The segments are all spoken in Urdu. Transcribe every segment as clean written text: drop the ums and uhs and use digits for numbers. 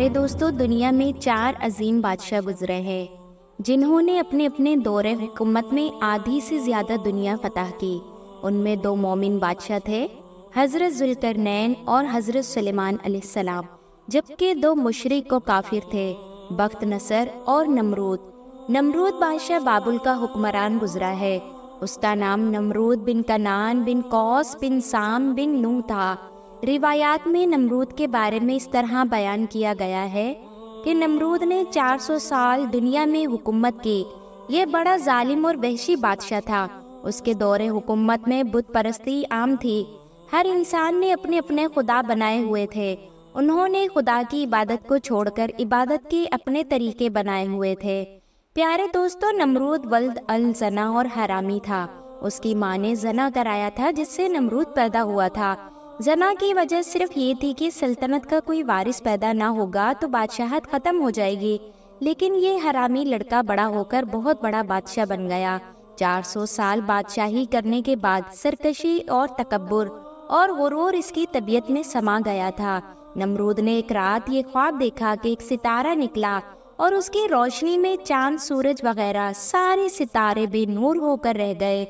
پیارے دوستو، دنیا میں 4 عظیم بادشاہ گزرے ہیں جنہوں نے اپنے اپنے دور حکومت میں آدھی سے زیادہ دنیا فتح کی۔ ان میں 2 مومن بادشاہ تھے، حضرت ذوالقرنین اور حضرت سلیمان علیہ السلام، جبکہ 2 مشرک و کافر تھے، بخت نصر اور نمرود۔ نمرود بادشاہ بابل کا حکمران گزرا ہے۔ اس کا نام نمرود بن کنعان بن قوس بن سام بن نوح تھا۔ روایات میں نمرود کے بارے میں اس طرح بیان کیا گیا ہے کہ نمرود نے 400 سال دنیا میں حکومت کی۔ یہ بڑا ظالم اور وحشی بادشاہ تھا۔ اس کے دور حکومت میں بت پرستی عام تھی۔ ہر انسان نے اپنے اپنے خدا بنائے ہوئے تھے۔ انہوں نے خدا کی عبادت کو چھوڑ کر عبادت کے اپنے طریقے بنائے ہوئے تھے۔ پیارے دوستو، نمرود ولد الزنا اور حرامی تھا۔ اس کی ماں نے زنا کرایا تھا، جس سے نمرود پیدا ہوا تھا۔ زنا کی وجہ صرف یہ تھی کہ سلطنت کا کوئی وارث پیدا نہ ہوگا تو بادشاہت ختم ہو جائے گی، لیکن یہ حرامی لڑکا بڑا ہو کر بہت بڑا بادشاہ بن گیا۔ 400 سال بادشاہی کرنے کے بعد سرکشی اور تکبر اور غرور اس کی طبیعت میں سما گیا تھا۔ نمرود نے ایک رات یہ خواب دیکھا کہ ایک ستارہ نکلا اور اس کی روشنی میں چاند، سورج وغیرہ سارے ستارے بے نور ہو کر رہ گئے۔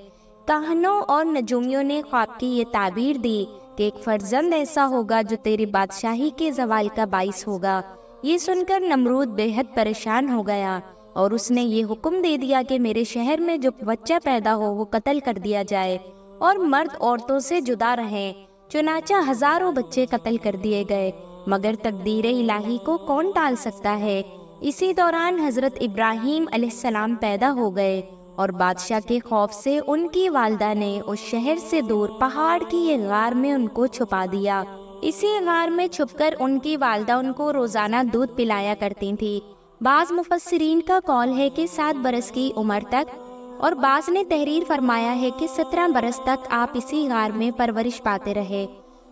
کاہنوں اور نجومیوں نے خواب کی یہ تعبیر دی کہ ایک فرزند ایسا ہوگا جو تیری بادشاہی کے زوال کا باعث ہوگا۔ یہ سن کر نمرود بے حد پریشان ہو گیا اور اس نے یہ حکم دے دیا کہ میرے شہر میں جو بچہ پیدا ہو وہ قتل کر دیا جائے اور مرد عورتوں سے جدا رہیں۔ چنانچہ ہزاروں بچے قتل کر دیے گئے، مگر تقدیر الہی کو کون ٹال سکتا ہے۔ اسی دوران حضرت ابراہیم علیہ السلام پیدا ہو گئے اور بادشاہ کے خوف سے ان کی والدہ نے اس شہر سے دور پہاڑ کی ایک غار میں ان کو چھپا دیا۔ اسی غار میں چھپ کر ان کی والدہ ان کو روزانہ دودھ پلایا کرتی تھی۔ بعض مفسرین کا قول ہے کہ 7 برس کی عمر تک، اور بعض نے تحریر فرمایا ہے کہ 17 برس تک آپ اسی غار میں پرورش پاتے رہے۔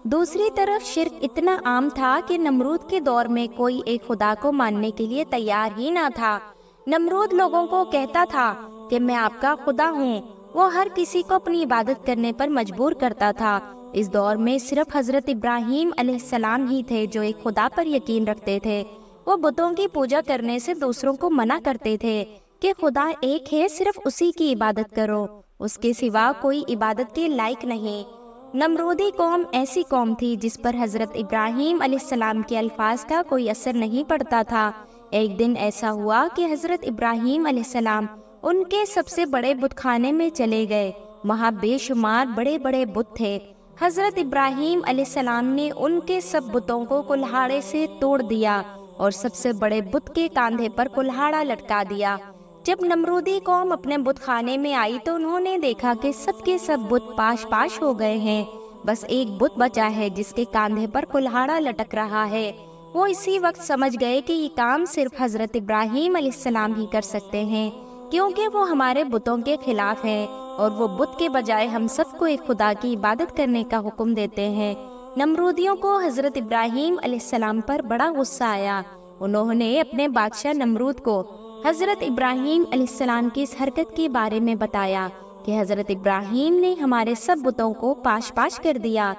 دوسری طرف شرک اتنا عام تھا کہ نمرود کے دور میں کوئی ایک خدا کو ماننے کے لیے تیار ہی نہ تھا۔ نمرود لوگوں کو کہتا تھا کہ میں آپ کا خدا ہوں۔ وہ ہر کسی کو اپنی عبادت کرنے پر مجبور کرتا تھا۔ اس دور میں صرف حضرت ابراہیم علیہ السلام ہی تھے جو ایک خدا پر یقین رکھتے تھے۔ وہ بتوں کی پوجا کرنے سے دوسروں کو منع کرتے تھے کہ خدا ایک ہے، صرف اسی کی عبادت کرو، اس کے سوا کوئی عبادت کے لائق نہیں۔ نمرودی قوم ایسی قوم تھی جس پر حضرت ابراہیم علیہ السلام کے الفاظ کا کوئی اثر نہیں پڑتا تھا۔ ایک دن ایسا ہوا کہ حضرت ابراہیم علیہ السلام ان کے سب سے بڑے بت خانے میں چلے گئے۔ وہاں بے شمار بڑے بڑے بت تھے۔ حضرت ابراہیم علیہ السلام نے ان کے سب بتوں کو کلہاڑے سے توڑ دیا اور سب سے بڑے بت کے کاندھے پر کلہاڑا لٹکا دیا۔ جب نمرودی قوم اپنے بت خانے میں آئی تو انہوں نے دیکھا کہ سب کے سب بت پاش پاش ہو گئے ہیں، بس ایک بت بچا ہے جس کے کاندھے پر کلہاڑا لٹک رہا ہے۔ وہ اسی وقت سمجھ گئے کہ یہ کام صرف حضرت ابراہیم علیہ السلام ہی کر سکتے ہیں، کیونکہ وہ ہمارے بتوں کے خلاف ہیں اور وہ بت کے بجائے ہم سب کو ایک خدا کی عبادت کرنے کا حکم دیتے ہیں۔ نمرودیوں کو حضرت ابراہیم علیہ السلام پر بڑا غصہ آیا۔ انہوں نے اپنے بادشاہ نمرود کو حضرت ابراہیم علیہ السلام کی اس حرکت کے بارے میں بتایا کہ حضرت ابراہیم نے ہمارے سب بتوں کو پاش پاش کر دیا۔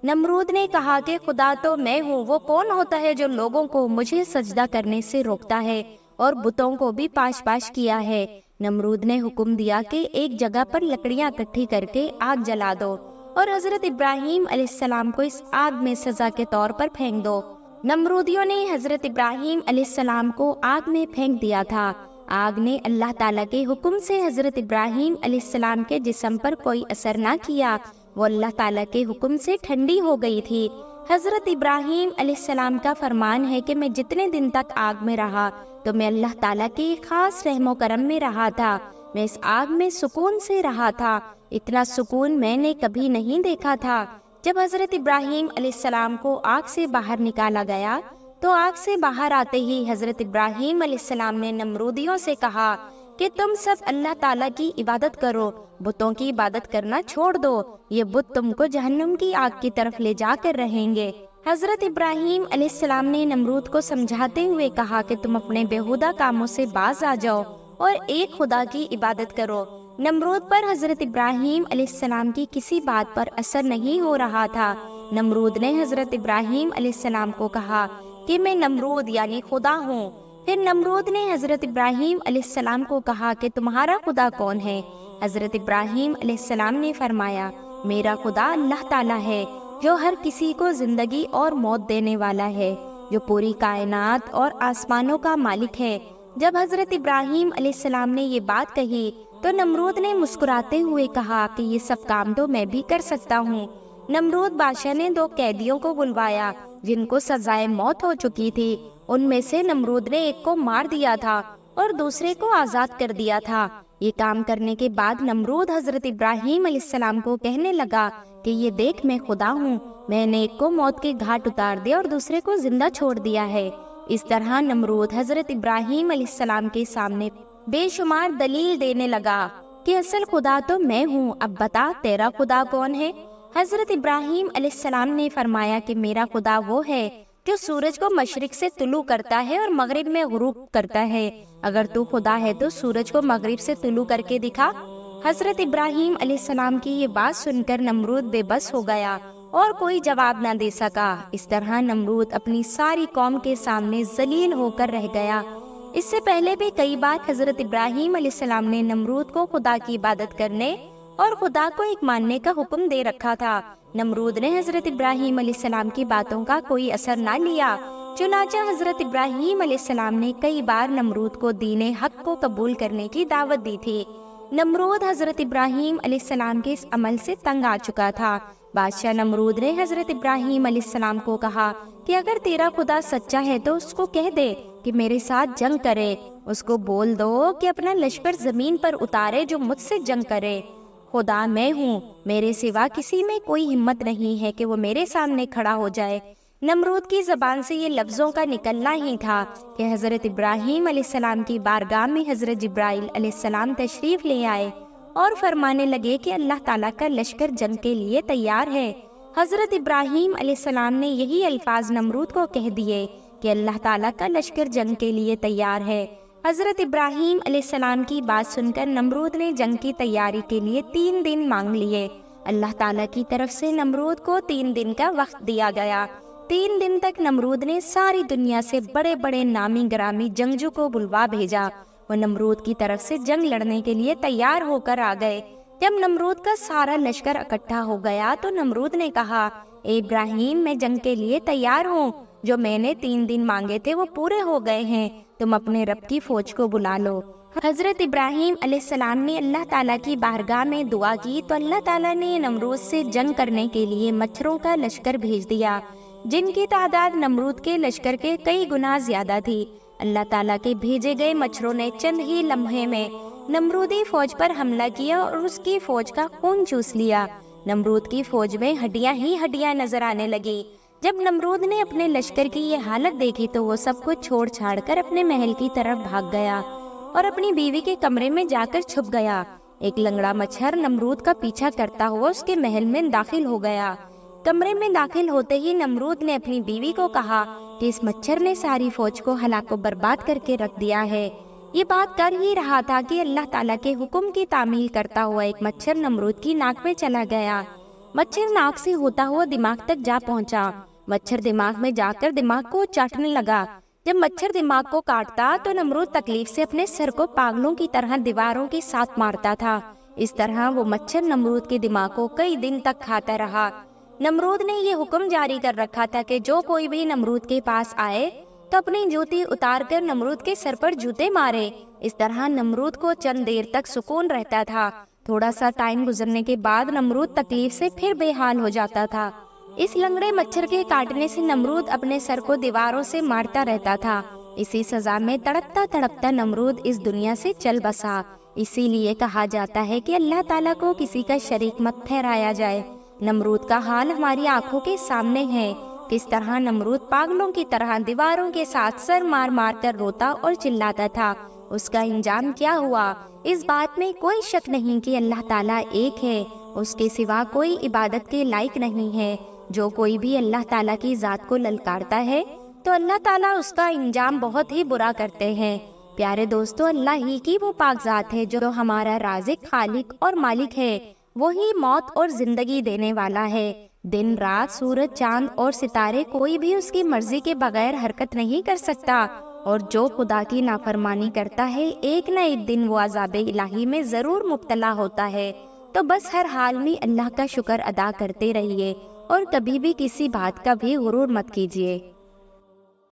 نمرود نے کہا کہ خدا تو میں ہوں، وہ کون ہوتا ہے جو لوگوں کو مجھے سجدہ کرنے سے روکتا ہے اور بتوں کو بھی پاش پاش کیا ہے۔ نمرود نے حکم دیا کہ ایک جگہ پر لکڑیاں اکٹھی کر کے آگ جلا دو اور حضرت ابراہیم علیہ السلام کو اس آگ میں سزا کے طور پر پھینک دو۔ نمرودیوں نے حضرت ابراہیم علیہ السلام کو آگ میں پھینک دیا تھا۔ آگ نے اللہ تعالیٰ کے حکم سے حضرت ابراہیم علیہ السلام کے جسم پر کوئی اثر نہ کیا، وہ اللہ تعالیٰ کے حکم سے ٹھنڈی ہو گئی تھی۔ حضرت ابراہیم علیہ السلام کا فرمان ہے کہ میں جتنے دن تک آگ میں رہا تو میں اللہ تعالیٰ کے خاص رحم و کرم میں رہا تھا۔ میں اس آگ میں سکون سے رہا تھا، اتنا سکون میں نے کبھی نہیں دیکھا تھا۔ جب حضرت ابراہیم علیہ السلام کو آگ سے باہر نکالا گیا تو آگ سے باہر آتے ہی حضرت ابراہیم علیہ السلام نے نمرودیوں سے کہا کہ تم سب اللہ تعالیٰ کی عبادت کرو، بتوں کی عبادت کرنا چھوڑ دو، یہ بت تم کو جہنم کی آگ کی طرف لے جا کر رہیں گے۔ حضرت ابراہیم علیہ السلام نے نمرود کو سمجھاتے ہوئے کہا کہ تم اپنے بیہودہ کاموں سے باز آ جاؤ اور ایک خدا کی عبادت کرو۔ نمرود پر حضرت ابراہیم علیہ السلام کی کسی بات پر اثر نہیں ہو رہا تھا۔ نمرود نے حضرت ابراہیم علیہ السلام کو کہا کہ میں نمرود یعنی خدا ہوں۔ پھر نمرود نے حضرت ابراہیم علیہ السلام کو کہا کہ تمہارا خدا کون ہے؟ حضرت ابراہیم علیہ السلام نے فرمایا، میرا خدا اللہ تعالیٰ ہے جو ہر کسی کو زندگی اور موت دینے والا ہے، جو پوری کائنات اور آسمانوں کا مالک ہے۔ جب حضرت ابراہیم علیہ السلام نے یہ بات کہی تو نمرود نے مسکراتے ہوئے کہا کہ یہ سب کام تو میں بھی کر سکتا ہوں۔ نمرود بادشاہ نے 2 قیدیوں کو بلوایا جن کو سزائے موت ہو چکی تھی۔ ان میں سے نمرود نے ایک کو مار دیا تھا اور دوسرے کو آزاد کر دیا تھا۔ یہ کام کرنے کے بعد نمرود حضرت ابراہیم علیہ السلام کو کہنے لگا کہ یہ دیکھ، میں خدا ہوں، میں نے ایک کو موت کے گھاٹ اتار دیا اور دوسرے کو زندہ چھوڑ دیا ہے۔ اس طرح نمرود حضرت ابراہیم علیہ السلام کے سامنے بے شمار دلیل دینے لگا کہ اصل خدا تو میں ہوں، اب بتا تیرا خدا کون ہے؟ حضرت ابراہیم علیہ السلام نے فرمایا کہ میرا خدا وہ ہے جو سورج کو مشرق سے طلوع کرتا ہے اور مغرب میں غروب کرتا ہے۔ اگر تو خدا ہے تو سورج کو مغرب سے طلوع کر کے دکھا۔ حضرت ابراہیم علیہ السلام کی یہ بات سن کر نمرود بے بس ہو گیا اور کوئی جواب نہ دے سکا۔ اس طرح نمرود اپنی ساری قوم کے سامنے ذلیل ہو کر رہ گیا۔ اس سے پہلے بھی کئی بار حضرت ابراہیم علیہ السلام نے نمرود کو خدا کی عبادت کرنے اور خدا کو ایک ماننے کا حکم دے رکھا تھا۔ نمرود نے حضرت ابراہیم علیہ السلام کی باتوں کا کوئی اثر نہ لیا، چنانچہ حضرت ابراہیم علیہ السلام نے کئی بار نمرود کو دین حق کو قبول کرنے کی دعوت دی تھی۔ نمرود حضرت ابراہیم علیہ السلام کے اس عمل سے تنگ آ چکا تھا۔ بادشاہ نمرود نے حضرت ابراہیم علیہ السلام کو کہا کہ اگر تیرا خدا سچا ہے تو اس کو کہہ دے کہ میرے ساتھ جنگ کرے۔ اس کو بول دو کہ اپنا لشکر زمین پر اتارے جو مجھ سے جنگ کرے۔ خدا میں ہوں، میرے سوا کسی میں کوئی ہمت نہیں ہے کہ وہ میرے سامنے کھڑا ہو جائے۔ نمرود کی زبان سے یہ لفظوں کا نکلنا ہی تھا کہ حضرت ابراہیم علیہ السلام کی بارگاہ میں حضرت جبرائیل علیہ السلام تشریف لے آئے اور فرمانے لگے کہ اللہ تعالیٰ کا لشکر جنگ کے لیے تیار ہے۔ حضرت ابراہیم علیہ السلام نے یہی الفاظ نمرود کو کہہ دیے کہ اللہ تعالیٰ کا لشکر جنگ کے لیے تیار ہے۔ حضرت ابراہیم علیہ السلام کی بات سن کر نمرود نے جنگ کی تیاری کے لیے 3 دن مانگ لیے۔ اللہ تعالیٰ کی طرف سے نمرود کو 3 دن کا وقت دیا گیا۔ 3 دن تک نمرود نے ساری دنیا سے بڑے بڑے نامی گرامی جنگجو کو بلوا بھیجا۔ وہ نمرود کی طرف سے جنگ لڑنے کے لیے تیار ہو کر آ گئے۔ جب نمرود کا سارا لشکر اکٹھا ہو گیا تو نمرود نے کہا، اے ابراہیم، میں جنگ کے لیے تیار ہوں، جو میں نے 3 دن مانگے تھے وہ پورے ہو گئے ہیں، تم اپنے رب کی فوج کو بلا لو۔ حضرت ابراہیم علیہ السلام نے اللہ تعالیٰ کی بارگاہ میں دعا کی تو اللہ تعالیٰ نے نمرود سے جنگ کرنے کے لیے مچھروں کا لشکر بھیج دیا، جن کی تعداد نمرود کے لشکر کے کئی گنا زیادہ تھی۔ اللہ تعالیٰ کے بھیجے گئے مچھروں نے چند ہی لمحے میں نمرودی فوج پر حملہ کیا اور اس کی فوج کا خون چوس لیا۔ نمرود کی فوج میں ہڈیاں ہی ہڈیاں نظر آنے لگی۔ جب نمرود نے اپنے لشکر کی یہ حالت دیکھی تو وہ سب کچھ چھوڑ چھاڑ کر اپنے محل کی طرف بھاگ گیا اور اپنی بیوی کے کمرے میں جا کر چھپ گیا۔ ایک لنگڑا مچھر نمرود کا پیچھا کرتا ہوا اس کے محل میں داخل ہو گیا۔ کمرے میں داخل ہوتے ہی نمرود نے اپنی بیوی کو کہا کہ اس مچھر نے ساری فوج کو ہلاک و برباد کر کے رکھ دیا ہے۔ یہ بات کر ہی رہا تھا کہ اللہ تعالیٰ کے حکم کی تعمیل کرتا ہوا ایک مچھر نمرود کی ناک میں چلا گیا۔ مچھر ناک سے ہوتا ہوا دماغ تک جا پہنچا۔ مچھر دماغ میں جا کر دماغ کو چاٹنے لگا۔ جب مچھر دماغ کو کاٹتا تو نمرود تکلیف سے اپنے سر کو پاگلوں کی طرح دیواروں کے ساتھ مارتا تھا۔ اس طرح وہ مچھر نمرود کے دماغ کو کئی دن تک کھاتا رہا۔ نمرود نے یہ حکم جاری کر رکھا تھا کہ جو کوئی بھی نمرود کے پاس آئے تو اپنی جوتی اتار کر نمرود کے سر پر جوتے مارے۔ اس طرح نمرود کو چند دیر تک سکون رہتا تھا۔ تھوڑا سا ٹائم گزرنے کے بعد نمرود تکلیف سے پھر بے حال ہو جاتا تھا۔ اس لنگڑے مچھر کے کاٹنے سے نمرود اپنے سر کو دیواروں سے مارتا رہتا تھا۔ اسی سزا میں تڑپتا تڑپتا نمرود اس دنیا سے چل بسا۔ اسی لیے کہا جاتا ہے کہ اللہ تعالیٰ کو کسی کا شریک مت ٹھہرایا جائے۔ نمرود کا حال ہماری آنکھوں کے سامنے ہے، کس طرح نمرود پاگلوں کی طرح دیواروں کے ساتھ سر مار مار کر روتا اور چلاتا تھا۔ اس کا انجام کیا ہوا؟ اس بات میں کوئی شک نہیں کہ اللہ تعالیٰ ایک ہے، اس کے سوا کوئی عبادت کے لائق نہیں ہے۔ جو کوئی بھی اللہ تعالیٰ کی ذات کو للکارتا ہے تو اللہ تعالیٰ اس کا انجام بہت ہی برا کرتے ہیں۔ پیارے دوستو، اللہ ہی کی وہ پاک ذات ہے جو ہمارا رازق، خالق اور مالک ہے۔ وہی موت اور زندگی دینے والا ہے۔ دن رات، سورج، چاند اور ستارے، کوئی بھی اس کی مرضی کے بغیر حرکت نہیں کر سکتا، اور جو خدا کی نافرمانی کرتا ہے ایک نہ ایک دن وہ عذاب الہی میں ضرور مبتلا ہوتا ہے۔ تو بس ہر حال میں اللہ کا شکر ادا کرتے رہیے اور کبھی بھی کسی بات کا بھی غرور مت کیجیے۔